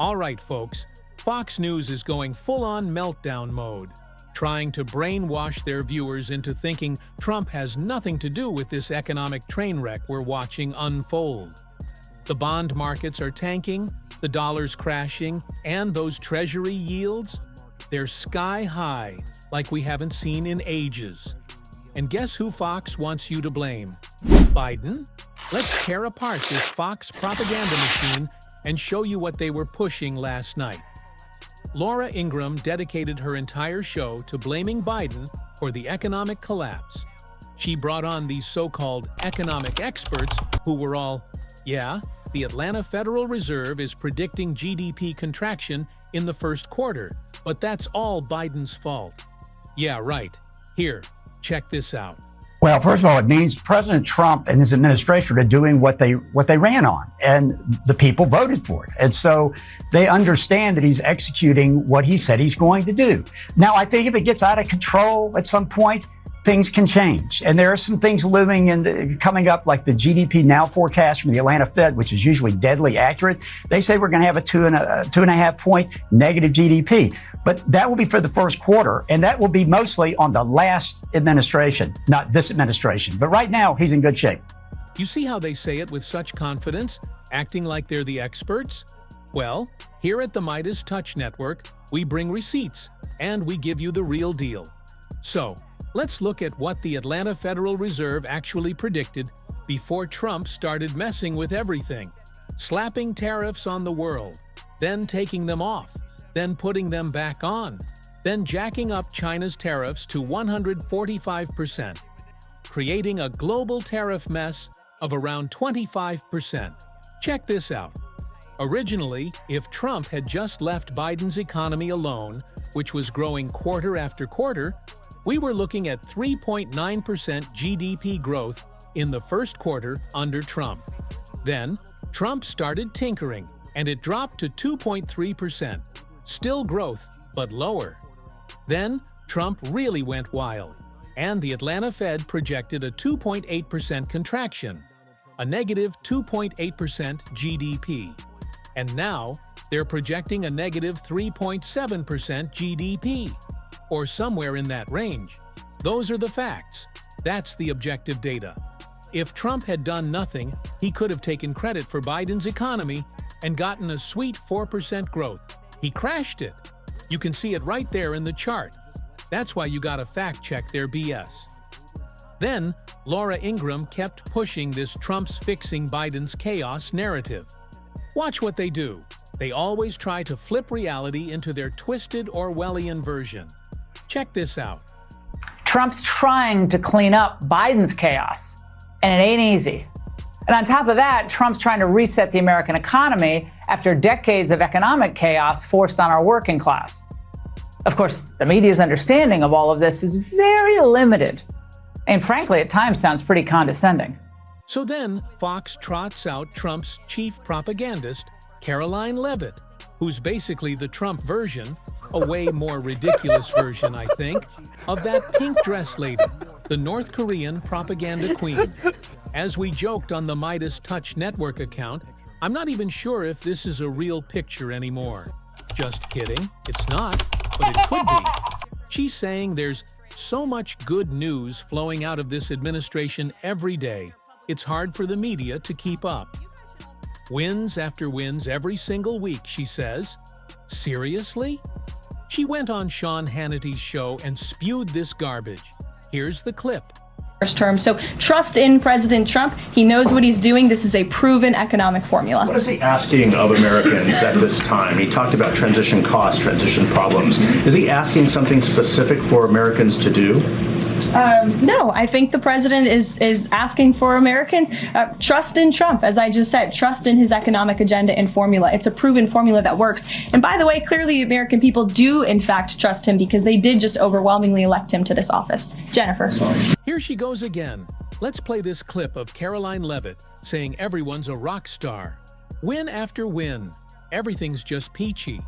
All right, folks, Fox News is going full-on meltdown mode, trying to brainwash their viewers into thinking Trump has nothing to do with this economic train wreck we're watching unfold. The bond markets are tanking, the dollar's crashing, and those treasury yields? They're sky high, like we haven't seen in ages. And guess who Fox wants you to blame? Biden? Let's tear apart this Fox propaganda machine and show you what they were pushing last night. Laura Ingraham dedicated her entire show to blaming Biden for the economic collapse. She brought on these so-called economic experts who were all, yeah, the Atlanta Federal Reserve is predicting GDP contraction in the first quarter, but that's all Biden's fault. Yeah, right. Here, check this out. Well, first of all, it means President Trump and his administration are doing what they ran on, and the people voted for it. And so they understand that he's executing what he said he's going to do. Now, I think if it gets out of control at some point, things can change. And there are some things looming and coming up, like the GDP Now forecast from the Atlanta Fed, which is usually deadly accurate. They say we're going to have a 2.5 point negative GDP. But that will be for the first quarter, and that will be mostly on the last administration, not this administration. But right now, he's in good shape. You see how they say it with such confidence, acting like they're the experts? Well, here at the Midas Touch Network, we bring receipts, and we give you the real deal. So, let's look at what the Atlanta Federal Reserve actually predicted before Trump started messing with everything, slapping tariffs on the world, then taking them off, then putting them back on, then jacking up China's tariffs to 145%, creating a global tariff mess of around 25%. Check this out. Originally, if Trump had just left Biden's economy alone, which was growing quarter after quarter, we were looking at 3.9% GDP growth in the first quarter under Trump. Then, Trump started tinkering, and it dropped to 2.3%. Still growth, but lower. Then, Trump really went wild, and the Atlanta Fed projected a 2.8% contraction, a negative 2.8% GDP. And now, they're projecting a negative 3.7% GDP, or somewhere in that range. Those are the facts. That's the objective data. If Trump had done nothing, he could have taken credit for Biden's economy and gotten a sweet 4% growth. He crashed it. You can see it right there in the chart. That's why you gotta fact-check their BS. Then, Laura Ingraham kept pushing this Trump's fixing Biden's chaos narrative. Watch what they do. They always try to flip reality into their twisted Orwellian version. Check this out. Trump's trying to clean up Biden's chaos, and it ain't easy. And on top of that, Trump's trying to reset the American economy after decades of economic chaos forced on our working class. Of course, the media's understanding of all of this is very limited, and frankly, at times sounds pretty condescending. So then, Fox trots out Trump's chief propagandist, Caroline Leavitt, who's basically the Trump version, a way more ridiculous version, I think, of that pink dress lady, the North Korean propaganda queen. As we joked on the Midas Touch Network account, I'm not even sure if this is a real picture anymore. Just kidding, it's not, but it could be. She's saying there's so much good news flowing out of this administration every day, it's hard for the media to keep up. Wins after wins every single week, she says. Seriously? She went on Sean Hannity's show and spewed this garbage. Here's the clip. First term. So trust in President Trump. He knows what he's doing. This is a proven economic formula. What is he asking of Americans at this time? He talked about transition costs, transition problems. Is he asking something specific for Americans to do? No, I think the president is asking for Americans trust in Trump, as I just said, trust in his economic agenda and formula. It's a proven formula that works. And by the way, clearly American people do in fact trust him because they did just overwhelmingly elect him to this office. Jennifer. Here she goes again. Let's play this clip of Caroline Leavitt saying everyone's a rock star. Win after win. Everything's just peachy.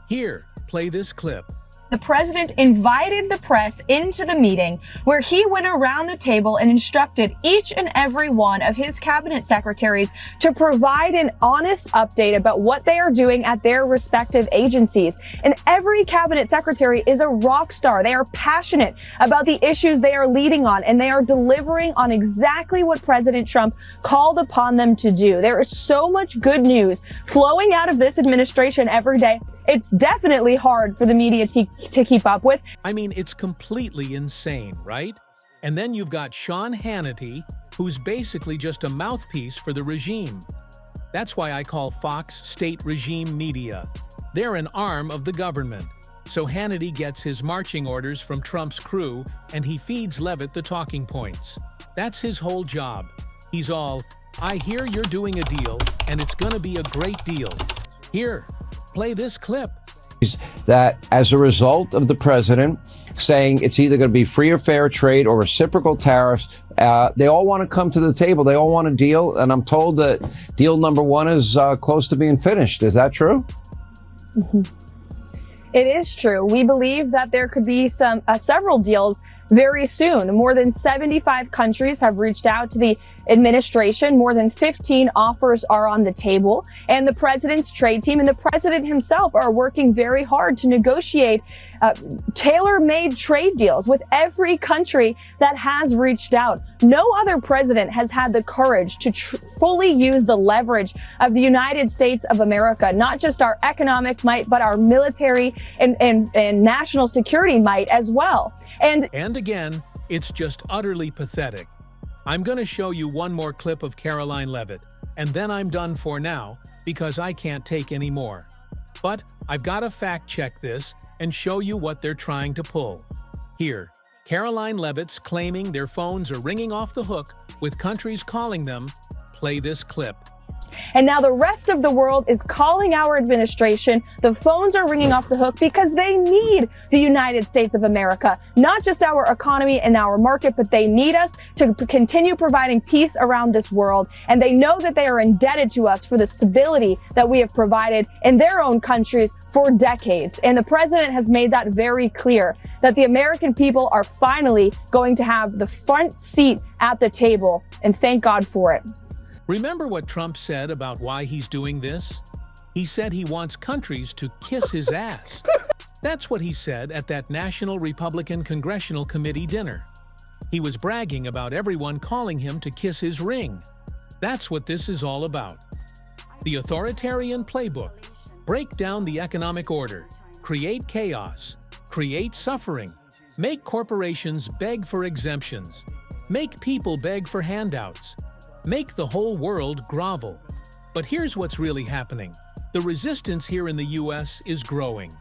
Here, play this clip. the president invited the press into the meeting where he went around the table and instructed each and every one of his cabinet secretaries to provide an honest update about what they are doing at their respective agencies. And every cabinet secretary is a rock star. They are passionate about the issues they are leading on, and they are delivering on exactly what President Trump called upon them to do. There is so much good news flowing out of this administration every day. It's definitely hard for the media to keep up with. I mean, it's completely insane, right? And then you've got Sean Hannity, who's basically just a mouthpiece for the regime. That's why I call Fox state regime media. They're an arm of the government. So Hannity gets his marching orders from Trump's crew, and he feeds Levitt the talking points. That's his whole job. He's all, I hear you're doing a deal, and it's gonna be a great deal. Here, play this clip. That as a result of the president saying it's either going to be free or fair trade or reciprocal tariffs, they all want to come to the table. They all want a deal. And I'm told that deal number one is close to being finished. Is that true? Mm-hmm. It is true. We believe that there could be several deals very soon. More than 75 countries have reached out to the administration. More than 15 offers are on the table. And the president's trade team and the president himself are working very hard to negotiate tailor-made trade deals with every country that has reached out. No other president has had the courage to fully use the leverage of the United States of America, not just our economic might, but our military and national security might as well. And again, it's just utterly pathetic. I'm going to show you one more clip of Caroline Levitt, and then I'm done for now because I can't take any more. But I've got to fact-check this and show you what they're trying to pull. Here, Caroline Levitt's claiming their phones are ringing off the hook with countries calling them. Play this clip. And now the rest of the world is calling our administration. The phones are ringing off the hook because they need the United States of America, not just our economy and our market, but they need us to continue providing peace around this world. And they know that they are indebted to us for the stability that we have provided in their own countries for decades. And the president has made that very clear, that the American people are finally going to have the front seat at the table. And thank God for it. Remember what Trump said about why he's doing this? He said he wants countries to kiss his ass. That's what he said at that National Republican Congressional Committee dinner. He was bragging about everyone calling him to kiss his ring. That's what this is all about. The authoritarian playbook. Break down the economic order. Create chaos. Create suffering. Make corporations beg for exemptions. Make people beg for handouts. Make the whole world grovel. But here's what's really happening. The resistance here in the US is growing.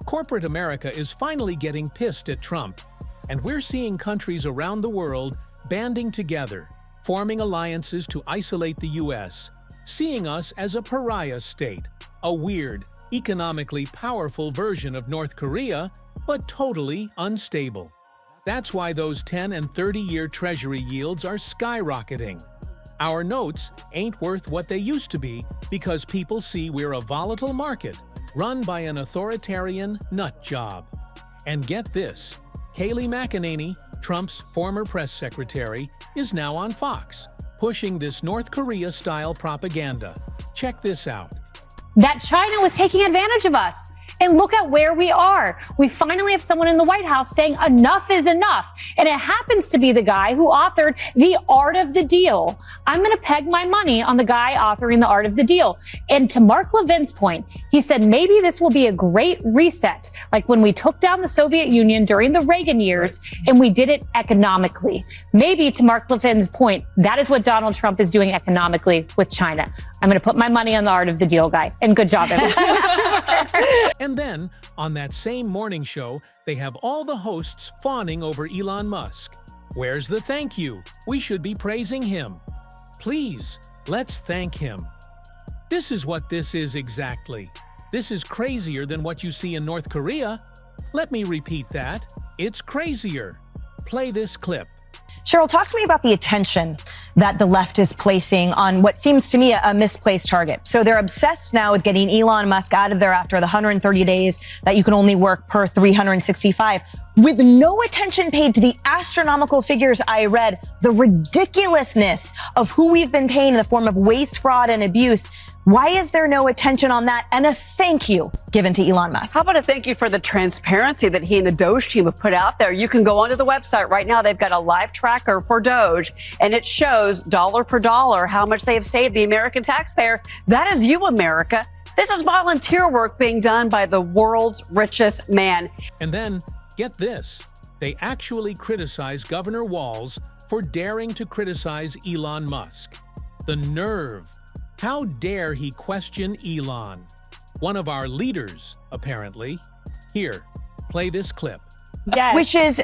Corporate America is finally getting pissed at Trump. And we're seeing countries around the world banding together, forming alliances to isolate the US, seeing us as a pariah state, a weird, economically powerful version of North Korea, but totally unstable. That's why those 10- and 30-year Treasury yields are skyrocketing. Our notes ain't worth what they used to be because people see we're a volatile market run by an authoritarian nut job. And get this, Kayleigh McEnany, Trump's former press secretary, is now on Fox, pushing this North Korea-style propaganda. Check this out. That China was taking advantage of us. And look at where we are. We finally have someone in the White House saying enough is enough. And it happens to be the guy who authored The Art of the Deal. I'm going to peg my money on the guy authoring The Art of the Deal. And to Mark Levin's point, he said maybe this will be a great reset, like when we took down the Soviet Union during the Reagan years and we did it economically. Maybe to Mark Levin's point, that is what Donald Trump is doing economically with China. I'm going to put my money on The Art of the Deal guy. And good job, everyone. And then, on that same morning show, they have all the hosts fawning over Elon Musk. Where's the thank you? We should be praising him. Please, let's thank him. This is what this is exactly. This is crazier than what you see in North Korea. Let me repeat that. It's crazier. Play this clip. Cheryl, talk to me about the attention that the left is placing on what seems to me a misplaced target. So they're obsessed now with getting Elon Musk out of there after the 130 days that you can only work per 365, with no attention paid to the astronomical figures I read, the ridiculousness of who we've been paying in the form of waste, fraud, and abuse. Why is there no attention on that and a thank you given to Elon Musk? How about a thank you for the transparency that he and the Doge team have put out there? You can go onto the website right now. They've got a live tracker for Doge, and it shows dollar per dollar how much they have saved the American taxpayer. That is you, America. This is volunteer work being done by the world's richest man. And then, get this, they actually criticize Governor Walz for daring to criticize Elon Musk. The nerve! How dare he question Elon? One of our leaders, apparently. Here, play this clip. Yes. Which is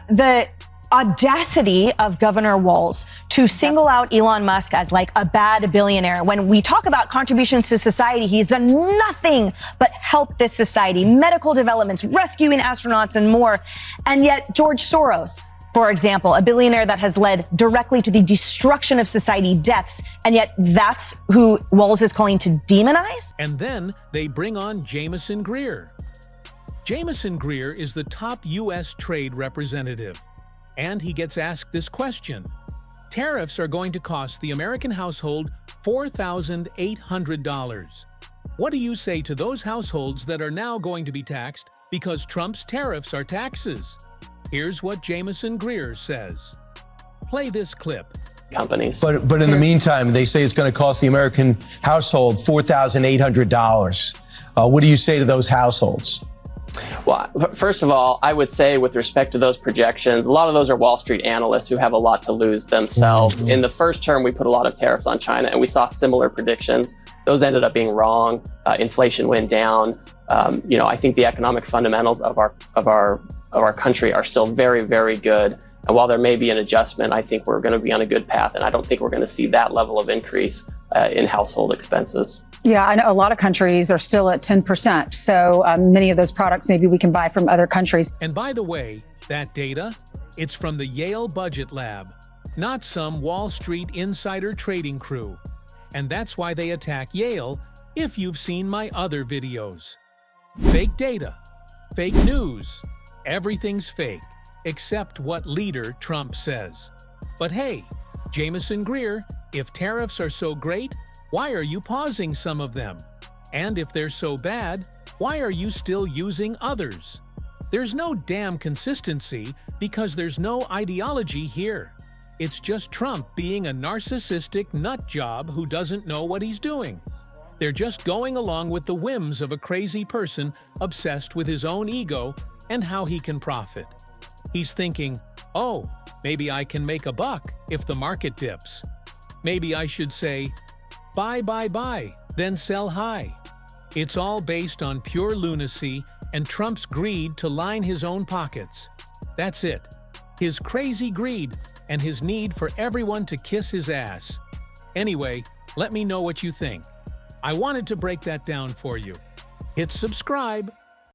the audacity of Governor Walz to single out Elon Musk as like a bad billionaire. When we talk about contributions to society, he's done nothing but help this society, medical developments, rescuing astronauts, and more. And yet George Soros, for example, a billionaire that has led directly to the destruction of society, deaths, and yet that's who Walz is calling to demonize? And then they bring on Jamieson Greer. Jamieson Greer is the top U.S. trade representative, and he gets asked this question. Tariffs are going to cost the American household $4,800. What do you say to those households that are now going to be taxed because Trump's tariffs are taxes? Here's what Jamieson Greer says. Play this clip. Companies. But in the meantime, they say it's going to cost the American household $4,800. What do you say to those households? Well, first of all, I would say with respect to those projections, a lot of those are Wall Street analysts who have a lot to lose themselves. In the first term, we put a lot of tariffs on China, and we saw similar predictions. Those ended up being wrong. Inflation went down. I think the economic fundamentals of our country are still very, very good. And while there may be an adjustment, I think we're going to be on a good path. And I don't think we're going to see that level of increase in household expenses. Yeah, I know a lot of countries are still at 10%. So many of those products maybe we can buy from other countries. And by the way, that data, it's from the Yale Budget Lab, not some Wall Street insider trading crew. And that's why they attack Yale, if you've seen my other videos. Fake data, fake news, everything's fake, except what leader Trump says. But hey, Jamieson Greer, if tariffs are so great, why are you pausing some of them? And if they're so bad, why are you still using others? There's no damn consistency because there's no ideology here. It's just Trump being a narcissistic nutjob who doesn't know what he's doing. They're just going along with the whims of a crazy person obsessed with his own ego and how he can profit. He's thinking, oh, maybe I can make a buck if the market dips. Maybe I should say, buy, then sell high. It's all based on pure lunacy and Trump's greed to line his own pockets. That's it. His crazy greed and his need for everyone to kiss his ass. Anyway, let me know what you think. I wanted to break that down for you. Hit subscribe.